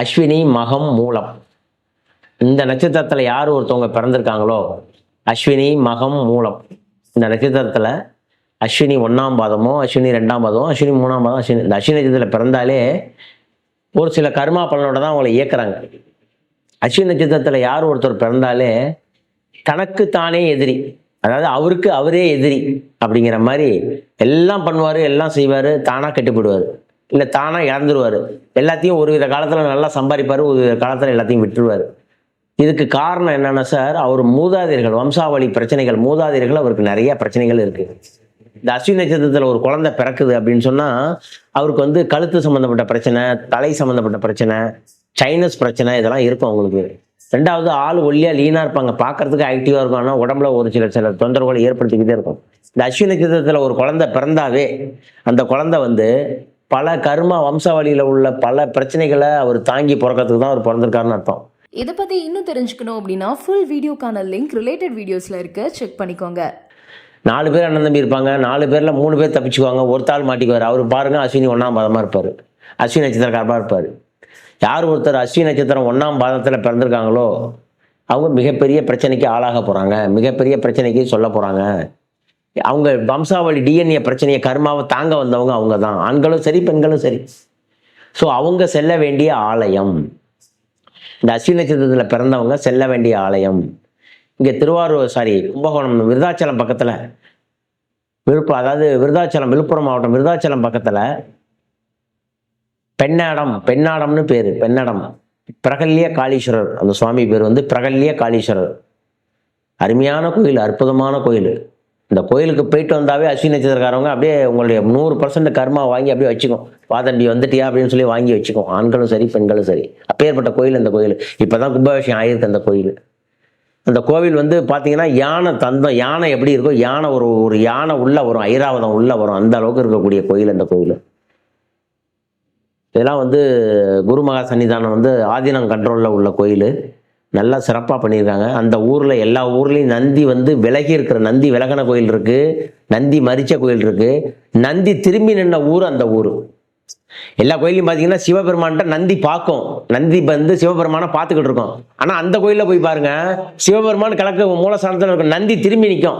அஸ்வினி, மகம், மூலம். இந்த நட்சத்திரத்தில் யார் ஒருத்தவங்க பிறந்திருக்காங்களோ, அஸ்வினி, மகம், மூலம், இந்த நட்சத்திரத்தில் அஸ்வினி 1ஆம் பாதமோ, அஸ்வினி 2ஆம் பாதமோ, அஸ்வினி 3ஆம் பாதம், அஸ்வினி இந்த அஸ்வினி நட்சத்திரத்தில் பிறந்தாலே ஒரு சில கர்மா பலனோட தான் அவங்களை இயக்குறாங்க. அஸ்வினி நட்சத்திரத்தில் யார் ஒருத்தர் பிறந்தாலே தனக்கு தானே எதிரி, அதாவது அவருக்கு அவரே எதிரி அப்படிங்கிற மாதிரி எல்லாம் பண்ணுவார், எல்லாம் செய்வார், தானாக கெட்டுப்படுவார், இல்லை தானாக இறந்துருவார். எல்லாத்தையும் ஒரு வித காலத்தில் நல்லா சம்பாதிப்பார், ஒரு வித காலத்தில் எல்லாத்தையும் விட்டுருவார். இதுக்கு காரணம் என்னன்னா சார், அவர் மூதாதையர்கள், வம்சாவளி பிரச்சனைகள், மூதாதையர்கள் அவருக்கு நிறைய பிரச்சனைகள் இருக்கு. இந்த அஸ்வினி நட்சத்திரத்தில் ஒரு குழந்தை பிறக்குது அப்படின்னு சொன்னா அவருக்கு வந்து கழுத்து சம்மந்தப்பட்ட பிரச்சனை, தலை சம்மந்தப்பட்ட பிரச்சனை, சைனஸ் பிரச்சனை இதெல்லாம் இருக்கும் அவங்களுக்கு. ரெண்டாவது, ஆள் ஒல்லியா லீனா இருப்பாங்க, பார்க்கறதுக்கு ஆக்டிவா இருக்கும், ஆனால் உடம்புல ஒரு சில தொந்தரவுகளை ஏற்படுத்திக்கிட்டே இருக்கும். இந்த அஸ்வினி நட்சத்திரத்தில் ஒரு குழந்தை பிறந்தாவே அந்த குழந்தை வந்து பல கர்மா வம்சாவளியில உள்ள பல பிரச்சனைகளை அவர் தாங்கி பிறக்கிறதுக்கு தான் அவர் பிறந்திருக்காருன்னு அர்த்தம். இதை பற்றி இன்னும் தெரிஞ்சுக்கணும் அப்படின்னா ஃபுல் வீடியோக்கான லிங்க் ரிலேட்டட் வீடியோஸில் இருக்க செக் பண்ணிக்கோங்க. 4 பேர் அண்ணன் தம்பி இருப்பாங்க, 4 பேரில் 3 பேர் தப்பிச்சுக்குவாங்க, ஒருத்தாள் மாட்டிக்குவார். அவர் பாருங்க அஸ்வினி 1ஆம் பாதமாக இருப்பார், அஸ்வினி நட்சத்திரக்காரமாக இருப்பார். யார் ஒருத்தர் அஸ்வினி நட்சத்திரம் 1ஆம் பாதத்தில் பிறந்திருக்காங்களோ அவங்க மிகப்பெரிய பிரச்சனைக்கு ஆளாக போகிறாங்க, மிகப்பெரிய பிரச்சனைக்கு சொல்ல போகிறாங்க. அவங்க வம்சாவளி டிஎன்ஏ பிரச்சனையை கர்மாவை தாங்க வந்தவங்க அவங்க தான், ஆண்களும் சரி பெண்களும் சரி. ஸோ அவங்க செல்ல வேண்டிய ஆலயம், இந்த அஸ்வினி நட்சத்திரத்தில் பிறந்தவங்க செல்ல வேண்டிய ஆலயம் இங்கே திருவாரூர் கும்பகோணம் விருதாச்சலம் பக்கத்தில், அதாவது விழுப்புரம் மாவட்டம் விருதாச்சலம் பக்கத்தில் பெண்ணாடம்னு பேர், பெண்ணடம் பிரகல்ய காளீஸ்வரர். அந்த சுவாமி பேர் வந்து பிரகல்ய காளீஸ்வரர். அருமையான கோயில், அற்புதமான கோயில். இந்த கோயிலுக்கு போயிட்டு வந்தாவே அஸ்வினி நட்சத்திரக்காரவங்க அப்படியே உங்களுடைய 100% கர்மா வாங்கி அப்படியே வச்சுக்கும். பாதண்டி வந்துட்டியா அப்படின்னு சொல்லி வாங்கி வச்சுக்கும், ஆண்களும் சரி பெண்களும் சரி. அப்பேற்பட்ட கோயில் இந்த கோயில். இப்போதான் கும்பாபிஷேகம் ஆயிருக்கு அந்த கோயில். அந்த கோவில் வந்து பார்த்தீங்கன்னா யானை தந்தம், யானை எப்படி இருக்கோ, யானை ஒரு யானை உள்ள வரும், ஐராவதம் உள்ள வரும், அந்த அளவுக்கு இருக்கக்கூடிய கோயில் அந்த கோயில். இதெல்லாம் வந்து குருமகா சன்னிதானம் வந்து ஆதீனம் கண்ட்ரோலில் உள்ள கோயில். நல்லா சிறப்பாக பண்ணியிருக்காங்க. அந்த ஊரில் எல்லா ஊர்லேயும் நந்தி வந்து விலகி இருக்கிற, நந்தி விலகின கோயில் இருக்குது, நந்தி மரிச்ச கோயில் இருக்குது, நந்தி திரும்பி நின்ற ஊர் அந்த ஊர். எல்லா கோயிலையும் பார்த்தீங்கன்னா சிவபெருமான்கிட்ட நந்தி பார்க்கும், நந்தி வந்து சிவபெருமானை பார்த்துக்கிட்டு இருக்கோம். ஆனால் அந்த கோயிலில் போய் பாருங்க, சிவபெருமான் கிழக்கு மூலஸ்தானத்தில் இருக்கும், நந்தி திரும்பி நிற்கும்.